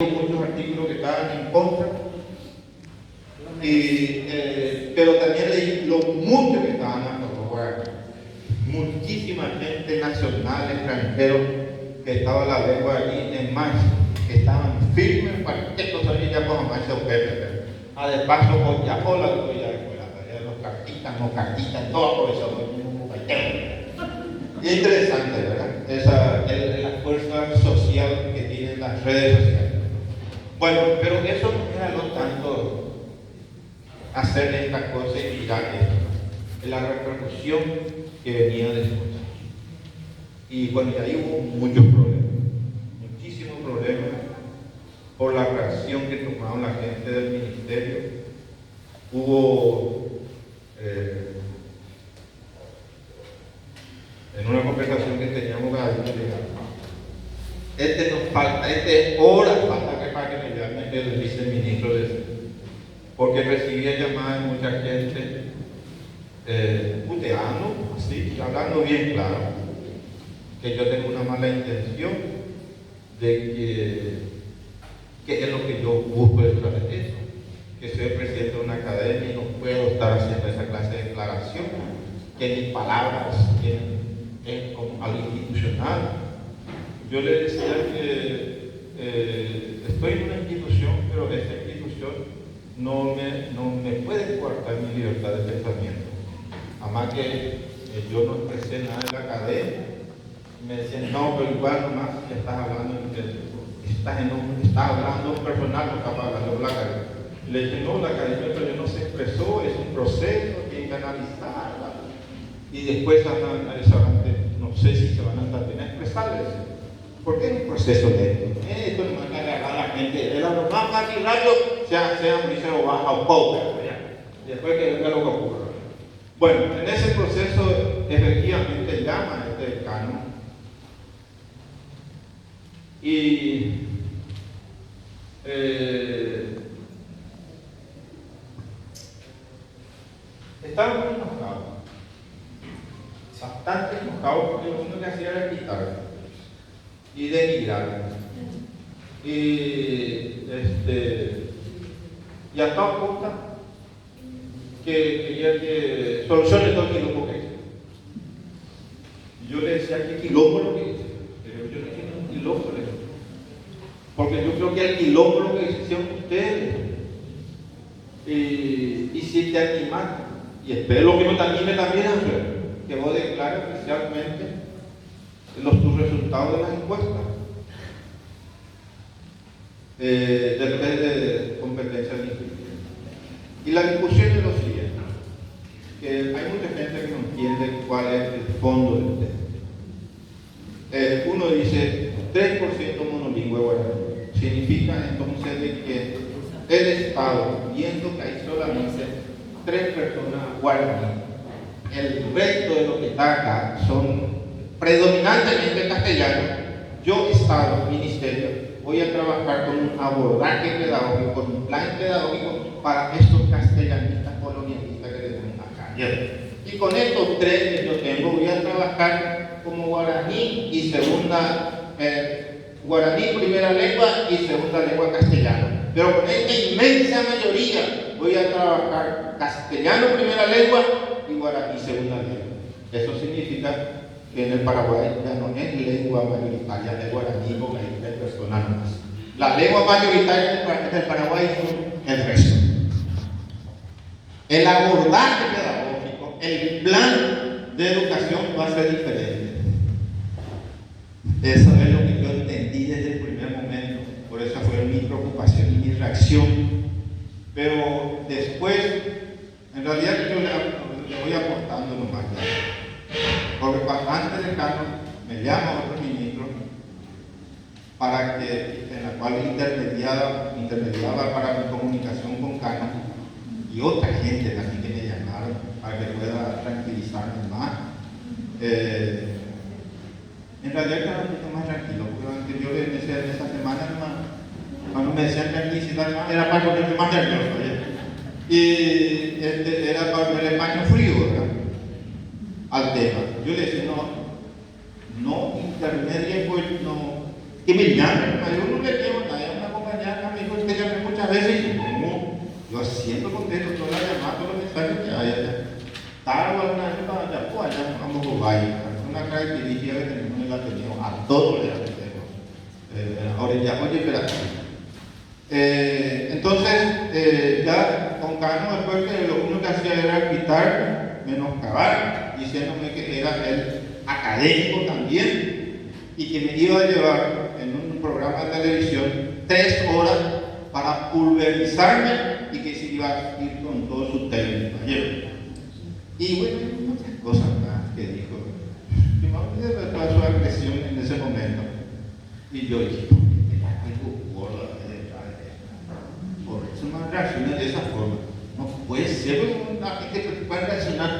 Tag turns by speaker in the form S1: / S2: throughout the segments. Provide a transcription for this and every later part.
S1: muchos artículos que estaban en contra, pero también leí lo mucho que estaban a favor. Muchísima gente nacional, extranjero, que estaba la lengua allí en más, que estaban firmes para que esto saliera por más de Pepe. De paso, con ya hola, los cartitas, no cartitas, todo por eso. Y interesante, ¿verdad? La fuerza social que tienen las redes sociales. Bueno, pero eso no era lo tanto hacer estas cosas y mirar esto, la repercusión que venía después. Y bueno, y ahí hubo muchos problemas, muchísimos problemas por la reacción que tomaron la gente del ministerio. Hubo en una conversación que teníamos con alguien nos falta, horas falta que para que me llame el viceministro porque recibía llamadas de mucha gente puteando, así, hablando bien claro, que yo tengo una mala intención, de que es lo que yo busco detrás de eso, que soy presidente de una academia y no puedo estar haciendo esa clase de declaración, que mis palabras es como algo institucional. Yo le decía que estoy en una institución, pero esta institución no me puede coartar mi libertad de pensamiento. Además que yo no expresé nada en la academia. Me decían, no, pero igual nomás estás hablando estás hablando personal, no estás hablando de la academia. Le dije, no, la academia pero no se expresó, es un proceso, tienen que analizarla. Y después no sé si se van a también a expresarles. Porque es un proceso lento. Esto no es que agarrar a la gente. Era lo más fácil, rápido, sea muy se lo baja o poco. Después que venga lo que ocurra. Bueno, en ese proceso, efectivamente, llama a este decano. Y estaba muy enojado. Bastante enojado porque lo único que hacía era quitarlo y denigrar. Y a tal punto que quería que solucione todo el quilombo que hice. Yo le decía que quilombo lo que hice, pero yo no quiero un quilombo, porque yo creo que el quilombo lo que hicieron ustedes. Y si te animas, y espero que no te anime también a hacer, que vos declares oficialmente tus resultados de las encuestas. Depende de competencia del instituto. Y la discusión es lo siguiente, que hay mucha gente que no entiende cuál es el fondo del tema. Uno dice 3% monolingüe guaraní. Significa entonces de que el Estado, viendo que hay solamente 3 personas guaraní, el resto de lo que está acá son predominantemente castellanos, yo, Estado, Ministerio, voy a trabajar con un abordaje pedagógico, con un plan pedagógico para estos castellanistas colonialistas que tenemos acá. Y con estos 3 que yo tengo, voy a trabajar como guaraní y guaraní primera lengua y segunda lengua castellano. Pero con esta inmensa mayoría voy a trabajar castellano primera lengua y guaraní segunda lengua. Eso significa que en el Paraguay ya no es lengua mayoritaria de guaraní porque hay personas más. La lengua mayoritaria del Paraguay son el resto. El abordaje pedagógico, el plan de educación va a ser diferente. Eso es lo que yo entendí desde el primer momento. Por eso fue mi preocupación y mi reacción. Pero después, en realidad yo le voy aportando nomás. Porque antes de Carlos me llama otro ministro en la cual intermediaba para mi comunicación con Carlos y otra gente también que me llamaron para que pueda tranquilizarme más. En realidad estaba un poquito más tranquilo, porque yo en esa semana cuando me decían tranquilizar más era para ponerme más nervioso. Y era para poner el paño frío, ¿verdad? Al tema. Yo le decía, no intermedia, pues no, que me llamen, yo no le llevo nada, es una mañana, me dijo, usted llamé muchas veces y yo, ¿cómo? Yo siempre contesto todas las llamadas, todos los mensajes que hay allá. Tarde alguna vez para allá, pues allá vamos a Valle. Es una característica que tenemos en el Ateneo, a todos les atendemos. Ahora ya, oye, espera. Entonces, ya con Cano, después que lo único que hacía era quitar, menoscabar, diciéndome que era el académico también y que me iba a llevar en un programa de televisión 3 horas para pulverizarme y que se iba a ir con todo su técnico ayer. Y bueno, muchas cosas más que dijo. Y me olvidé de toda su agresión en ese momento. Y yo dije, era algo gordo. Por eso no reacciona de esa forma. No puede ser una gente que pueda reaccionar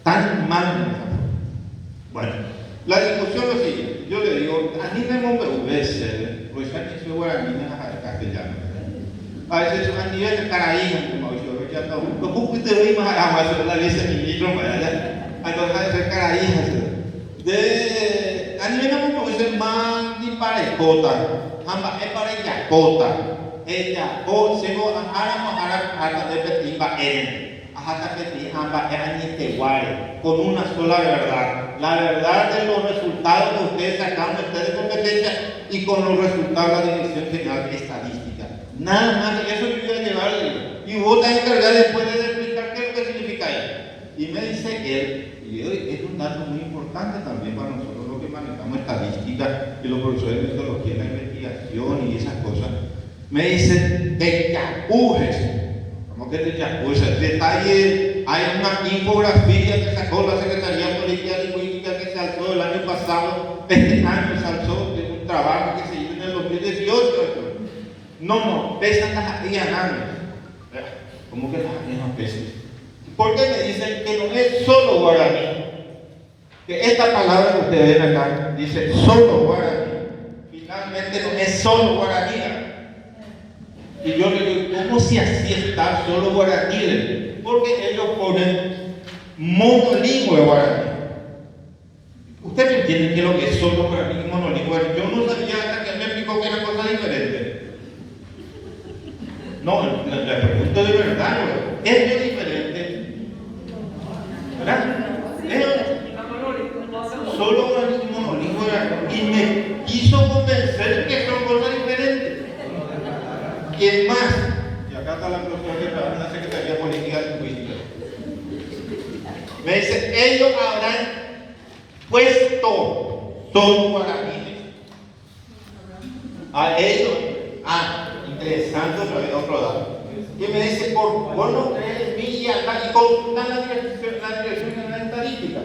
S1: tan mal de esa forma. Bueno, la discusión es lo siguiente. Yo le digo, a mí me convence, pues ya ni soy guaraní, castellano. A veces a nivel de Caraíba, como yo ya no, lo que te veis más agua, sobre la viceministro, para allá, a los de Caraíba, a nivel de como dicen, man, ni para escota, ambas es para yacota, ella, o se go a hasta de petimba hasta que ambas es aniteguare, con una sola verdad, la verdad de los resultados que ustedes sacaron de competencia y con los resultados de la Dirección General de Estadística. Nada más, eso yo voy a llevarle. Y vos te vas a encargar después de explicar qué es lo que significa eso. Y me dice él, y es un dato muy importante también para nosotros los que manejamos estadística y los profesores de metodología en la investigación y esas cosas. Me dice, te yacujes. ¿Cómo que te yacujes? Detalle, hay una infografía que sacó la Secretaría de Política Lingüística que se alzó el año pasado, este año se alzó de un trabajo que se hizo en el 2018. No, pesan las aquellas naves. ¿Cómo que las aquellas no pesan? ¿Por qué me dicen que no es solo guaraní? Que esta palabra que ustedes ven acá dice solo guaraní. Finalmente no es solo guaraní. Y yo le digo, ¿cómo si así está solo guaraní? Porque ellos ponen monolingüe guaraní. ¿Ustedes entienden qué es lo que es solo guaraní y monolingüe? Yo no sabía hasta que me explicó que era cosa diferente. No, la pregunta de verdad, ¿es muy diferente? ¿Verdad? Solo un monolingüe y me quiso convencer que son cosas diferentes. ¿Quién más? Y acá está la profesora que trabaja en la Secretaría de Política Lingüística. Me dice, ellos habrán puesto solo guaraníes. A ellos, interesante otro dato. Y me dice, vos no crees en mí y consultan la Dirección General de Estadística.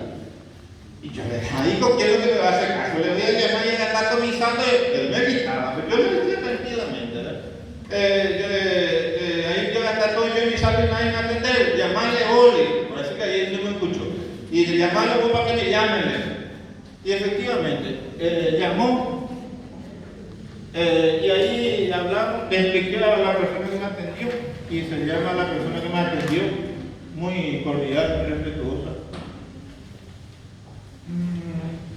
S1: Y yo le digo, ¿qué es lo que me va a hacer caso? Le voy a llamar y ella está atomizando, él me gritaba, pero yo le decía tranquilamente, ¿verdad? Ahí yo hasta todo yo en mi sala y nadie me atender, llamarle Oli, parece que ayer no me escuchó, y llamarle vos para que me llamen. Y efectivamente, llamó. Y ahí hablamos, le expliqué a la persona que me atendió y se llama la persona que me atendió, muy cordial, muy respetuosa.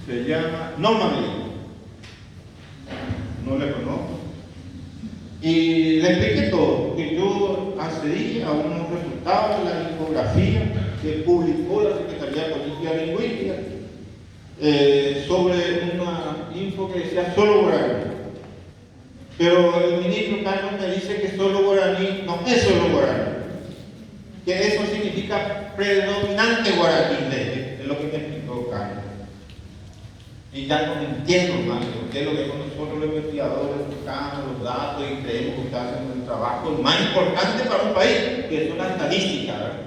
S1: Se llama Norma Medina. No le conozco. Y le expliqué todo, que yo accedí a unos resultados de la infografía que publicó la Secretaría de Política Lingüística sobre una info que decía solo guaraní. Pero el ministro Cano me dice que solo guaraní no es solo guaraní, que eso significa predominante guaraní, es lo que me explicó Cano. Y ya no entiendo más, porque es lo que nosotros los investigadores buscamos los datos y creemos que está haciendo un trabajo más importante para un país, que es una estadística, ¿verdad?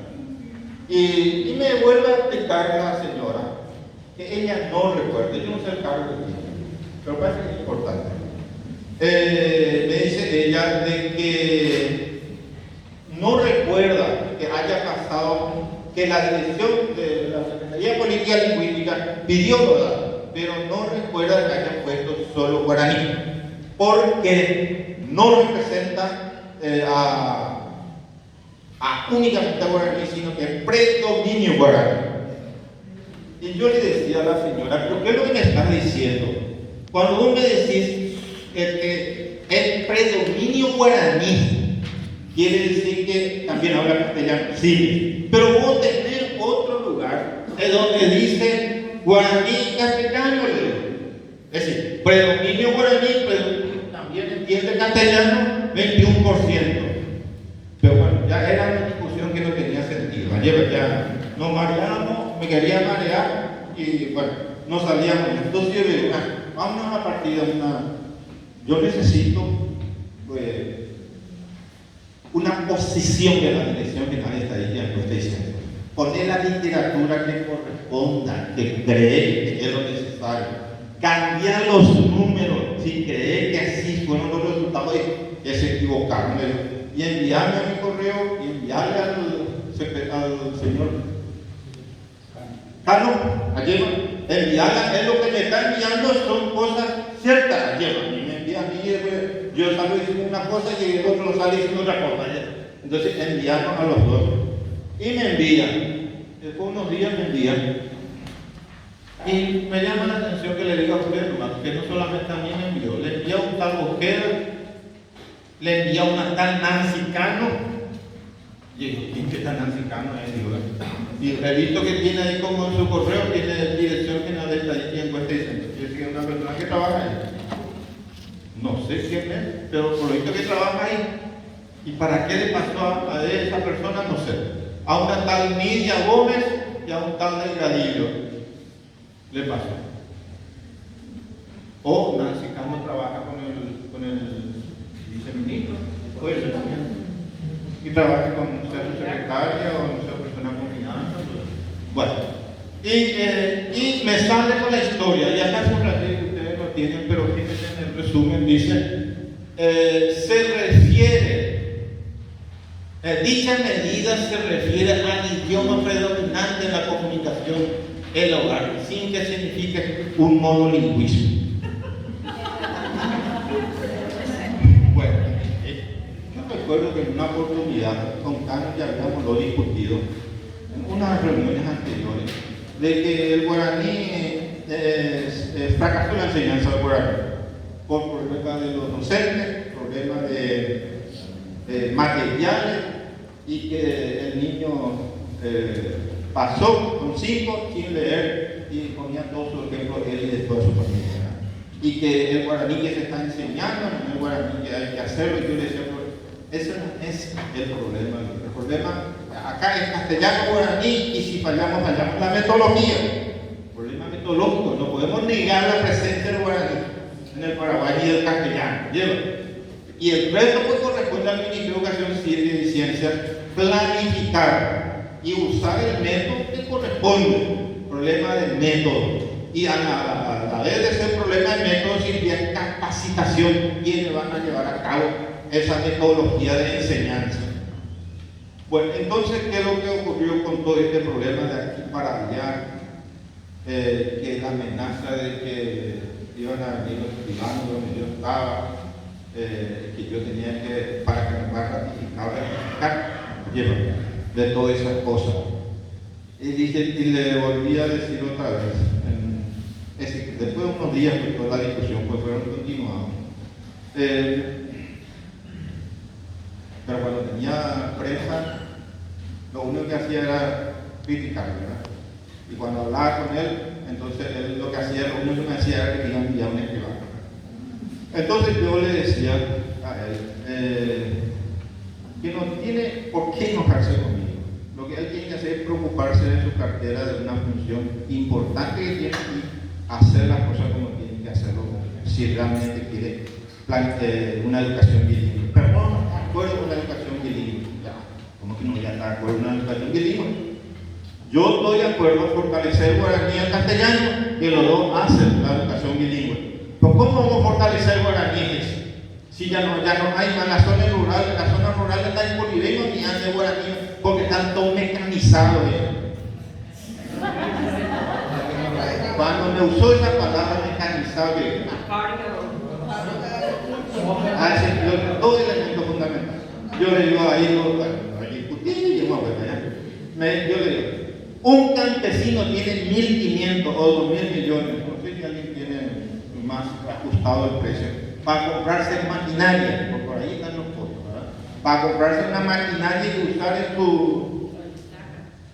S1: Y me vuelve a explicar la señora que ella no recuerda, yo no sé el cargo que tiene, pero parece que es importante. Me dice ella de que no recuerda que haya pasado, que la dirección de la Secretaría de Política Lingüística pidió los datos, pero no recuerda que haya puesto solo guaraní, porque no representa a únicamente guaraní, sino que es predominio guaraní. Y yo le decía a la señora, ¿pero qué es lo que me estás diciendo? Cuando vos me decís que El predominio guaraní quiere decir que también habla castellano, sí, pero vos tenés otro lugar en donde dice guaraní y castellano, es decir, predominio guaraní, pero también entiende castellano 21%. Pero bueno, ya era una discusión que no tenía sentido. Ayer ya nos mareamos, me quería marear y bueno, no salíamos. Entonces yo digo, vamos a partir de yo necesito una posición de la Dirección General de Estadística que esté diciendo. Poner la literatura que corresponda, que cree que es lo necesario. Cambiar los números, si cree que así fueron los resultados, que se equivocaron. Y enviarme a mi correo y enviarle al señor Carlos, enviarle, es lo que me está enviando son cosas ciertas. Y me envía a mí, yo salgo diciendo una cosa y el otro lo sale diciendo otra cosa. Entonces enviaron a los dos y me envían. Después unos días me envían y me llama la atención que le diga a usted, que no solamente a mí me envió, le envía un tal Ojeda, le envía una tal Nancy Cano. Y digo, ¿qué tal Nancy Cano es? Y he visto que tiene ahí como en su correo, tiene Dirección General de Estadística y Encuesta y Censos. Es que es una persona que trabaja ahí. No sé quién es, pero por lo visto que trabaja ahí. ¿Y para qué le pasó a esa persona? No sé. A una tal Nidia Gómez y a un tal Delgadillo le pasó. O Nancy Cano trabaja con el viceministro, puede ser también. Y trabaja con su secretaria o su persona con finanzas. Bueno, y me sale con la historia, y acá es un ratito, ustedes lo tienen, pero fíjense en el resumen, dice, se refiere, dicha medida se refiere al idioma predominante en la comunicación en el hogar, sin que signifique un monolingüismo. Recuerdo que en una oportunidad con Carlos ya habíamos lo discutido en unas reuniones anteriores de que el guaraní fracasó la enseñanza del guaraní por problemas de los docentes, problemas de materiales y que el niño pasó con 5 sin leer y ponía todos sus ejemplos él y después de su familia. Y que el guaraní que se está enseñando no es el guaraní que hay que hacerlo. Y yo le decía, ese no es el problema. El problema acá es castellano, guaraní, y si fallamos la metodología. El problema metodológico. No podemos negar la presencia del guaraní en el Paraguay y del castellano. Y el resto pues corresponde al Ministerio de Educación Civil y Ciencias planificar y usar el método que corresponde. Problema del método. Y a la vez de ser problema del método, sería capacitación quienes van a llevar a cabo esa metodología de enseñanza. Bueno, entonces, ¿qué es lo que ocurrió con todo este problema de aquí para allá? Que la amenaza de que iban a venir los privados donde yo estaba, que yo tenía que, para que me pueda ratificar, de todas esas cosas. Y le volví a decir otra vez, después de unos días que toda la discusión pues fueron continuados. Pero cuando tenía prensa, lo único que hacía era criticar, ¿verdad? Y cuando hablaba con él, entonces él lo que hacía, lo único que me hacía era que iba a enviar un escribano. Entonces yo le decía a él que no tiene por qué enojarse conmigo. Lo que él tiene que hacer es preocuparse de su cartera, de una función importante que tiene y hacer las cosas como tiene que hacerlo, si realmente quiere una educación bilingüe. Pero no está de acuerdo con la educación bilingüe. Ya, ¿cómo que no ya está de acuerdo con una educación bilingüe? Yo estoy de acuerdo en fortalecer el guaraní y el castellano, que los dos hacen la educación bilingüe. Pero ¿cómo vamos a fortalecer el guaraní? Si ya no hay más las zonas rurales están en boliviano ni hacen guaraní, porque están todos mecanizados. Cuando me usó esa palabra mecanizado, todo el elemento fundamental. Yo le digo ahí, discutir y yo le digo, un campesino tiene 1.500 o 2.000 millones, no sé si alguien tiene más ajustado el precio, para comprarse maquinaria, por ahí están los costos, ¿verdad? Para comprarse una maquinaria y usar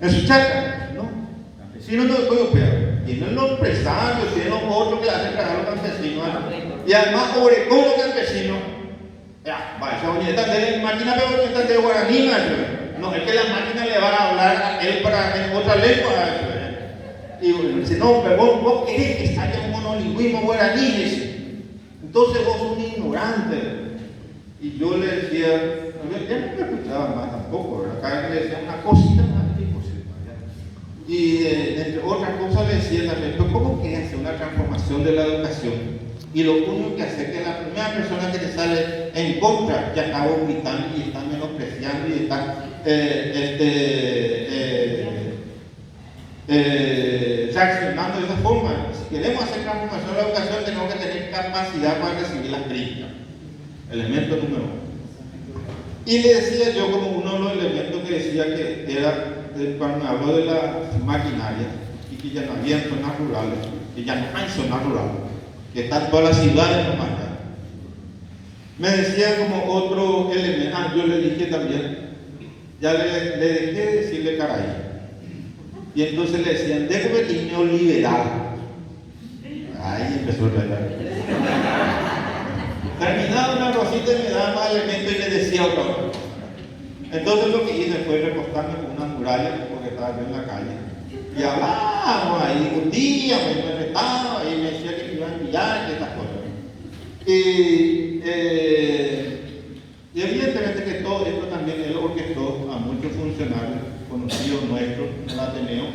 S1: en su chacra, ¿no? Campesinos no pueden operar. Tienen los empresarios, tienen los otros que hacen trabajar a los campesinos, ¿no? Y además, sobre todo los campesinos, ya, va, esa bonita de máquina, pero esta de guaraní, no, es que la máquina le va a hablar a él en otra lengua. Y bueno, dice, no, pero vos querés que haya un monolingüismo guaraní, dice. Entonces vos sos un ignorante. Y yo le decía, ya no me escuchaba más tampoco, ¿verdad? Cada vez que le decía una cosita más, y entre otras cosas le decía también, pero ¿cómo querés hacer una transformación de la educación? Y lo único que hace es que la primera persona que te sale en contra ya está vomitando y está menospreciando y está reaccionando de esa forma. Si queremos hacer transformación de la educación, tenemos que tener capacidad para recibir las críticas. Elemento número 1. Y le decía yo, como uno de los elementos que decía que era cuando me habló de la maquinaria y que ya no había zonas rurales, que ya no hay zonas rurales, que están todas las ciudades nomás. Me decía como otro elemento, yo le dije también, ya le dejé de decirle caray. Y entonces le decían, déjame que es neoliberal. Ahí empezó a tratar. Terminaba una cosita y me daba más elementos y le decía otra cosa. Entonces lo que hice fue recostarme con una muralla, porque estaba yo en la calle. Y hablábamos ahí, discutíamos, me retaba, y me decía que me iba a enviar y estas cosas. Y evidentemente que todo esto también él orquestó a muchos funcionarios conocidos nuestros en el Ateneo,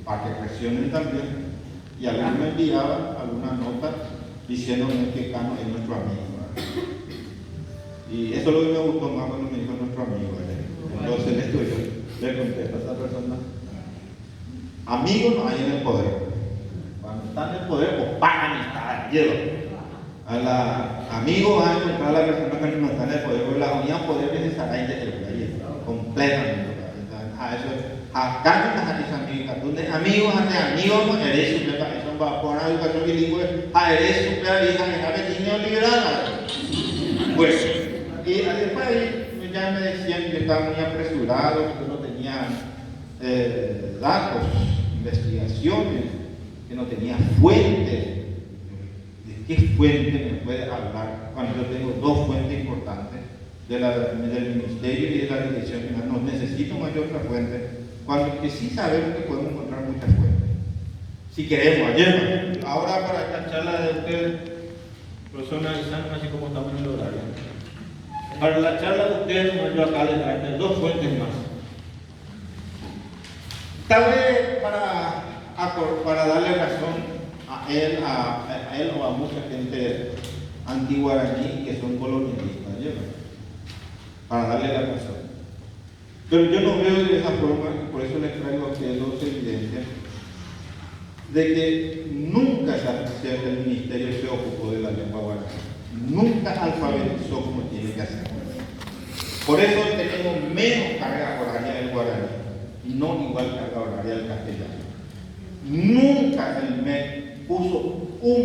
S1: para que presionen también. Y algunos me enviaban algunas notas diciéndome que Cano es nuestro amigo. Y eso es lo que me gustó más cuando me dijo nuestro amigo. Entonces le contesto a esa persona: amigos no hay en el poder. Cuando están en el poder, pues pagan y están llenos. Amigos van a encontrar a la persona que no está en el poder, porque la unidad poder es necesariamente completamente. Acá no estás amigos ante amigos no eres supleta, eso va por una educación bilingüe, eres supleta y también neoliberal. Pues, y después ya me decían que yo estaba muy apresurado, que no tenía datos, investigaciones, que no tenía fuentes. ¿De qué fuente me puede hablar cuando yo tengo dos fuentes importantes del Ministerio y de la Dirección General? No necesito mayor otra fuente, cuando que sí sabemos que podemos encontrar muchas fuentes. Si queremos, ayer, ahora para esta charla de ustedes, profesor Narizano, así como estamos en el horario. Para la charla de ustedes, yo acá les traigo dos fuentes más. Tal vez para darle razón a él o a mucha gente antiguaraní que son colonialistas, ¿sí? Para darle la razón. Pero yo no veo de esa forma, y por eso les traigo a ustedes dos evidencias de que nunca el ministerio se ocupó de la lengua guaraní. Nunca alfabetizó como tiene que hacer. Por eso tenemos menos carga horaria del guaraní y no igual carga horaria del castellano. Nunca el MEC puso un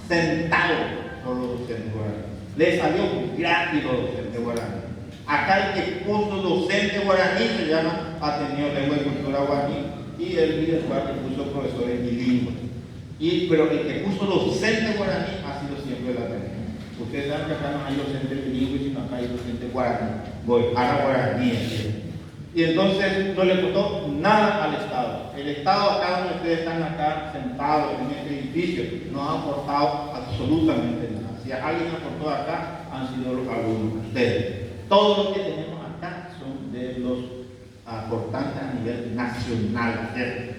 S1: centavo por los docentes guaraní. Le salió gratis los docentes guaraní. Acá el que puso docente guaraní se llama Ateneo Lengua y Cultura Guaraní, y el director que puso profesores bilingües. Pero el que puso docente guaraní ha sido siempre el Ateneo. Ustedes saben que acá no hay docentes bilingües, sino acá hay docentes guaraní, guaraní. Y entonces no le costó nada al Estado. El Estado, acá donde ustedes están acá sentados en este edificio, no ha aportado absolutamente nada. Si alguien aportó acá, han sido los alumnos, ustedes. Todos los que tenemos acá son de los aportantes a nivel nacional.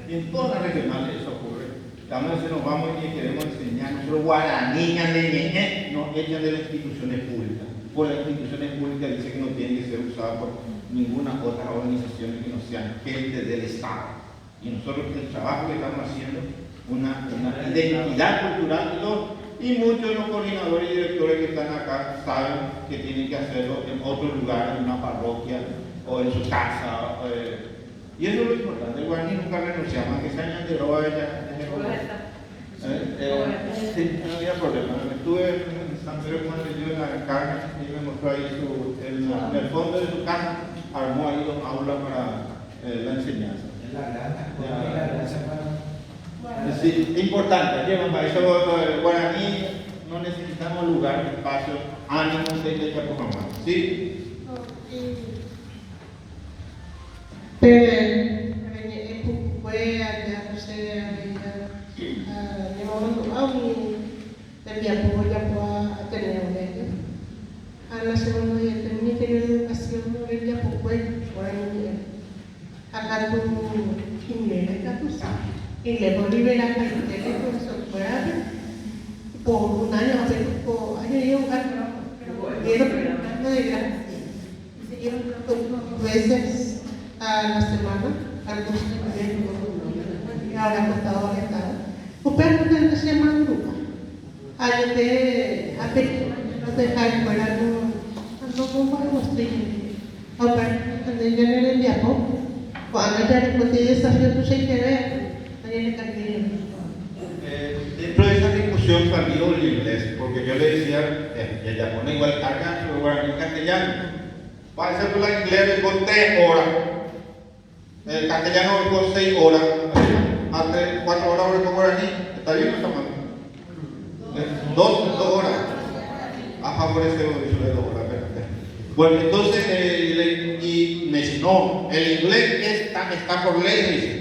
S1: Y en todas las regionales eso ocurre. A veces nos vamos y queremos enseñar nuestro guaraní, nos echan de las instituciones públicas. Por las instituciones públicas dice que no tienen que ser usadas por ninguna otra organización que no sean gente del Estado. Y nosotros el trabajo que estamos haciendo, una identidad cultural, y muchos de los coordinadores y directores que están acá saben que tienen que hacerlo en otro lugar, en una parroquia o en su casa. Y eso es lo importante. El guaraní nunca renunciamos, aunque se añadiró a ella. Sí, no había problema. Estuve en San Pedro Juan de Dios en la carne y me mostró ahí en el fondo de su casa, armó ahí dos aulas para la enseñanza. Sí, importante, llevan para eso el guaraní, no necesitamos lugar, espacio, ánimo, de Chapujamá. ¿Sí?
S2: Pero fue allá, no sé, había apoyo a tener un medio. A la segunda y el Ministerio de Educación no había apoyo por ahí. Acá tu inglés, acá tu sabes. Y le voy a liberar a ustedes por su fuera por un año, por año y un año. Dieron preguntando de gracia. Y se dieron dos veces a la semana al curso de gobierno. Y ahora han estado arrestados. Pero no se llama grupo. Hay de no dejar fuera no como algo así. Ahora, cuando yo no le enviamos, cuando ya le conté desafío tu se quiere.
S1: Dentro de esa discusión salió el inglés, porque yo le decía, el japonés igual carga sobre guaraní castellano. Para hacer la inglés con 3 horas, el castellano con 6 horas, hace 4 horas con guaraní, ¿está bien o está mal? 2 horas, a favorecer el 2 horas. Bueno, entonces, y me dice, no, el inglés está por ley, dice.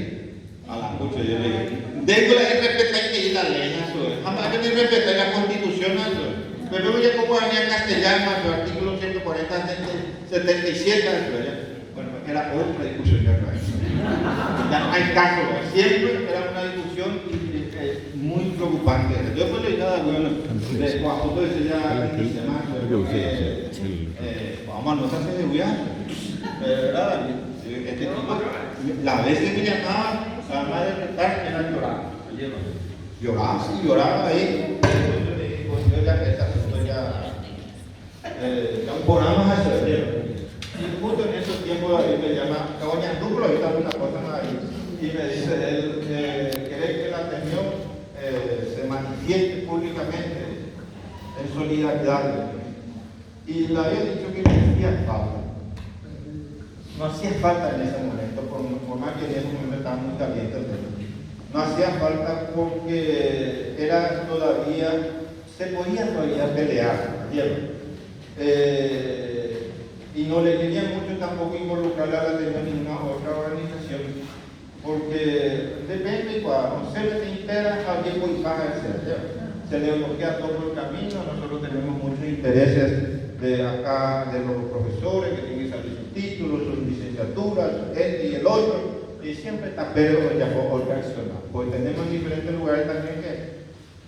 S1: A la pucha, yo le dije, dentro de la respetar que ir la ley, jamás hay que respetar la constitución, pero voy a como en castellano, el artículo 140, 77, bueno, era otra discusión ya no hay caso, siempre era una discusión muy preocupante. Yo no leí nada bueno, de Guajuto decía vamos a notarse de hueá, ¿verdad? Este tipo, la vez que me llamaba, la madre de estar era llorar. Lloraba, sí, lloraba ahí. Yo ya que esta asunto ya un programa a hacer. Y justo en esos tiempos David me llama, Cabañas Duplo, ahorita una cosa más ahí. Y me dice él, cree que la atención se manifieste públicamente en solidaridad. Y le había dicho que no hacía falta. No hacía falta en ese momento, por más que en ese momento estaba muy caliente el tema. No hacía falta porque era todavía, se podía todavía pelear, y no le quería mucho tampoco involucrar a la atención en ninguna otra organización, porque depende cuando se le integra a tiempo y paga se le bloquea todo el camino. Nosotros tenemos muchos intereses de acá, de los profesores que tienen que salir sus títulos, sus licenciaturas, este y el otro, y siempre está pero ya organizado, porque tenemos en diferentes lugares también que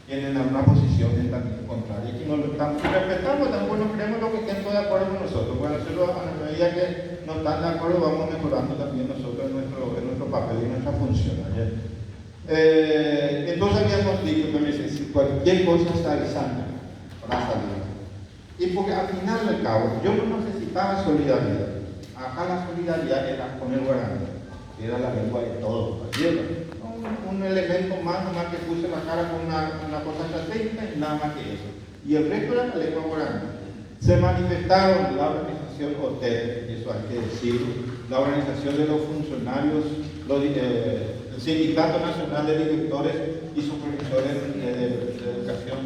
S1: tienen algunas posiciones también contrarias y no lo estamos respetando, tampoco no creemos lo que estén todos de acuerdo con nosotros. Bueno, hacerlo a la medida que no están de acuerdo, vamos mejorando también nosotros en nuestro papel y nuestra función. Entonces habíamos dicho que me dice, si cualquier cosa está avisando para salir. Y porque al final del cabo, yo no necesitaba solidaridad. Acá la solidaridad era con el guaraní, era la lengua de todos. Un elemento más, nomás que puse la cara con una cosa estratégica y nada más que eso. Y el resto era la lengua guaraní. Se manifestaron la organización OTED, eso hay que decirlo, la organización de los funcionarios, el Sindicato Nacional de Directores y Supervisores de Educación,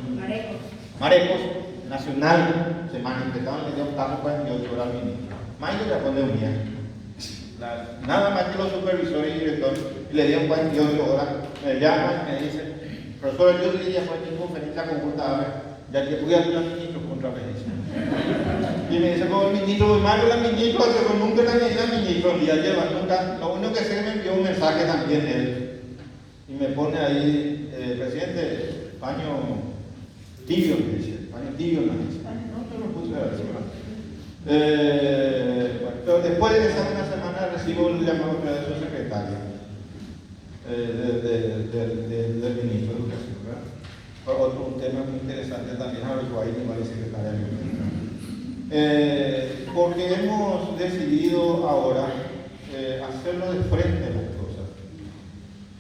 S1: Marecos Nacional, se manifestaron y le optaron 48 horas al ministro. Más de la pandemia. Nada más que los supervisores y directores le dieron 48 horas, me llaman y me dicen, profesor, yo le dije fue en conferencia conjunta, ya que voy a hablar al ministro contra Venecia. Y me dice, como el ministro, Mario, la ministro, pero nunca la ministro, y ya lleva, nunca, lo único que sé me envió un mensaje también él. Y me pone ahí, presidente, paño tibio, me dice, paño tibio, me dice, no, yo lo puse a decir. Pero después de esa una semana recibo el llamado de su secretaria, del ministro de Educación, ¿verdad? Otro tema muy interesante también, ahora que ahí tengo a la secretaria del ministro. Porque hemos decidido ahora hacerlo de frente a las cosas.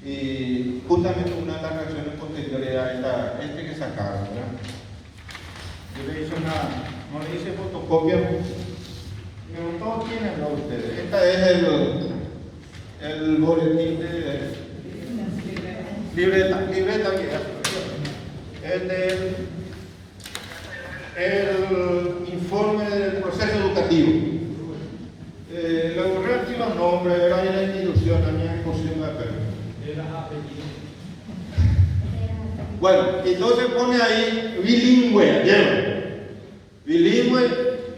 S1: Y justamente una de las reacciones posteriores enviar este que sacaron, ¿verdad? Yo le hice no le hice fotocopia, pero todos tienen, ¿no? Ustedes. Esta es el boletín de libreta que el informe del proceso educativo. Le borré aquí los nombres, era la institución, la mía imposible de perder. Bueno, entonces pone ahí bilingüe, bilingüe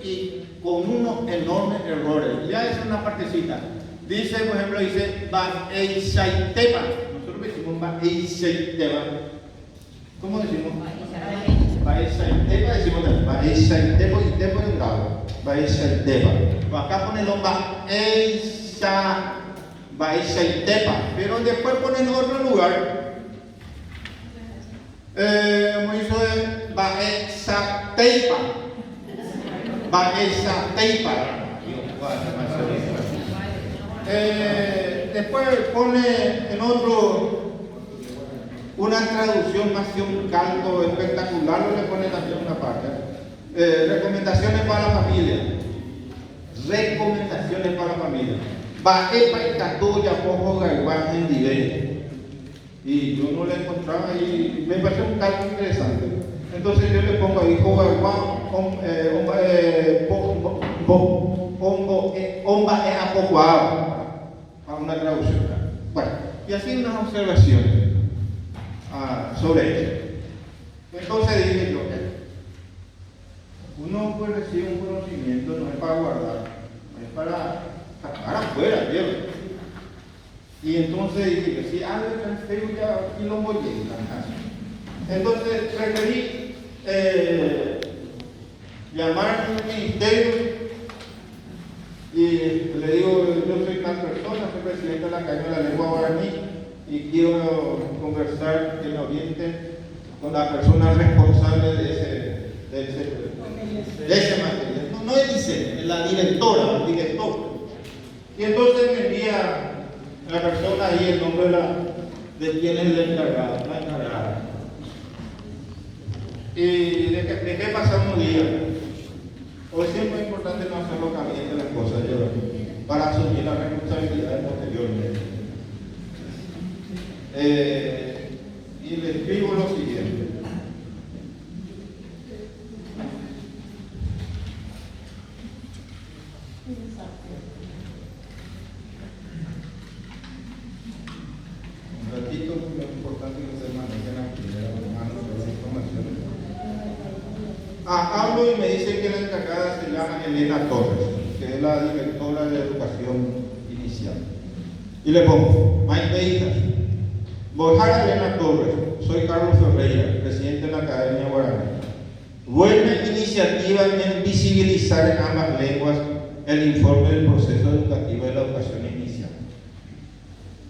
S1: y con unos enormes errores. Ya es una partecita. Dice, por ejemplo, dice Baeisaitepa. Nosotros decimos Baeisaitepa. ¿Cómo decimos? Baeisaitepa decimos también. Baeisaitepa y tepo en grado. Baeisaitepa. Acá pone lo Baeisaitepa. Pero después pone en otro lugar. Como hizo Baesateipa. Baesateipa. Después pone en otro una traducción más que un calco espectacular, le pone también una parte. Recomendaciones para la familia. Recomendaciones para la familia. Baepa y Catuya, Pojo, Gaiwán, en Divey. Y yo no le encontraba y me pareció un calco interesante. Entonces yo le pongo ahí Omba e Apocuao a una traducción. Bueno, y así unas observaciones sobre ello. Entonces dije yo, uno pues recibe un conocimiento, no es para guardar, es para sacar afuera, ¿cierto? Y entonces dije que si algo en Facebook ya aquí lo voy a entonces preferí llamar al ministerio y le digo, yo soy tal persona, soy presidente de la Academia de la Lengua Guaraní y quiero conversar, que me oriente con la persona responsable de ese material. No es dice, la directora, el director. Y entonces me envía la persona ahí el nombre de quién es la encargada. Y dejé pasar unos días. Hoy siempre es importante no hacerlo caliente las cosas, para asumir la responsabilidad posteriormente. Y le escribo lo siguiente. Un ratito, es importante que se manejen las primeras manos de las informaciones. Hablo y me dice que la encargada se llama Elena Torres, que es la directora de educación inicial. Y le pongo, Maite Bojara Elena Torres, soy Carlos Ferreira, presidente de la Academia Guaraní. Buena iniciativa en visibilizar en ambas lenguas el informe del proceso educativo de la educación inicial.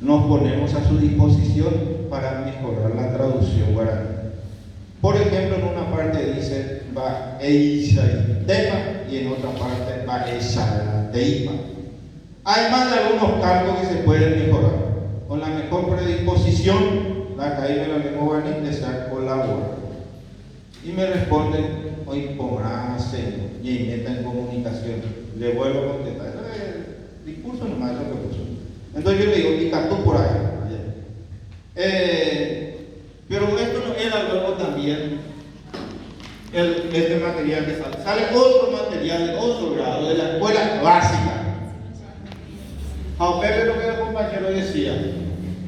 S1: Nos ponemos a su disposición para mejorar la traducción guaraní. Por ejemplo, en una parte dice Baeisaitepa y en otra parte Baesateipa. Además de algunos cargos que se pueden mejorar. Con la mejor predisposición, la Academia de la Lengua Guaraní desea colaborar. Y me responden, hoy póngase y meta en comunicación. Le vuelvo a contestar. Discurso nomás es lo que puso. Entonces yo le digo, y cantó por ahí. Pero esto no era luego también este material que sale. Sale otro material de otro grado, de la escuela básica. A Pepe lo que el compañero decía,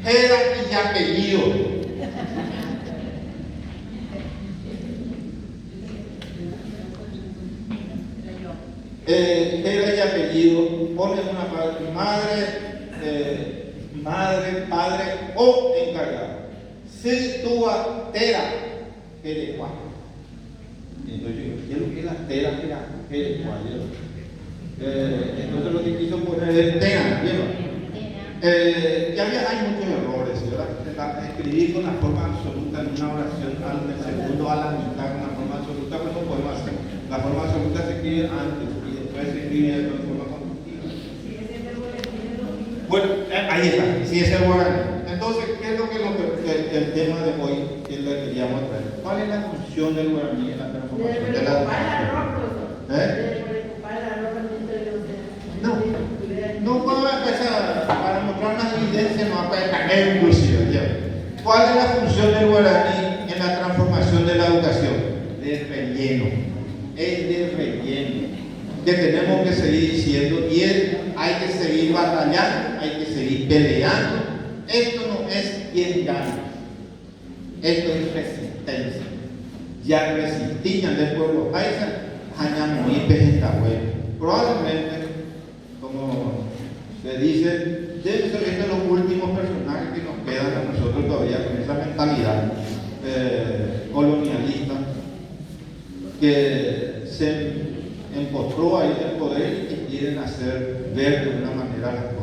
S1: era y apellido. Era y apellido, pones una parte, madre, padre o encargado. Si tu tera, eres guapo. Entonces yo quiero que la tera eres guapo. Entonces lo que quiso poner es tena, hay muchos errores, ¿verdad? Escribir con la forma absoluta en una oración al segundo, a la mitad con la forma absoluta, pues no podemos hacer. La forma absoluta se escribe antes y después se escribe de forma consecutiva. Bueno, ahí está, si es el guaraní.
S3: Entonces, ¿qué es lo que el tema de hoy que le queríamos traer? ¿Cuál es la función del guaraní en la transformación de la No puedo empezar para mostrar más evidencia, no para caer inclusive. ¿Ya? ¿Cuál es la función del guaraní en la transformación de la educación? De relleno. Es de relleno. Que tenemos que seguir diciendo, y hay que seguir batallando, hay que seguir peleando. Esto no es quien gana. Esto es resistencia. Ya resistían del pueblo paisa, hañamos y pejentahuel. Probablemente, como se dice, deben ser estos los últimos personajes que nos quedan a nosotros todavía con esa mentalidad colonialista que se empotró ahí en el poder y que quieren hacer ver de una manera las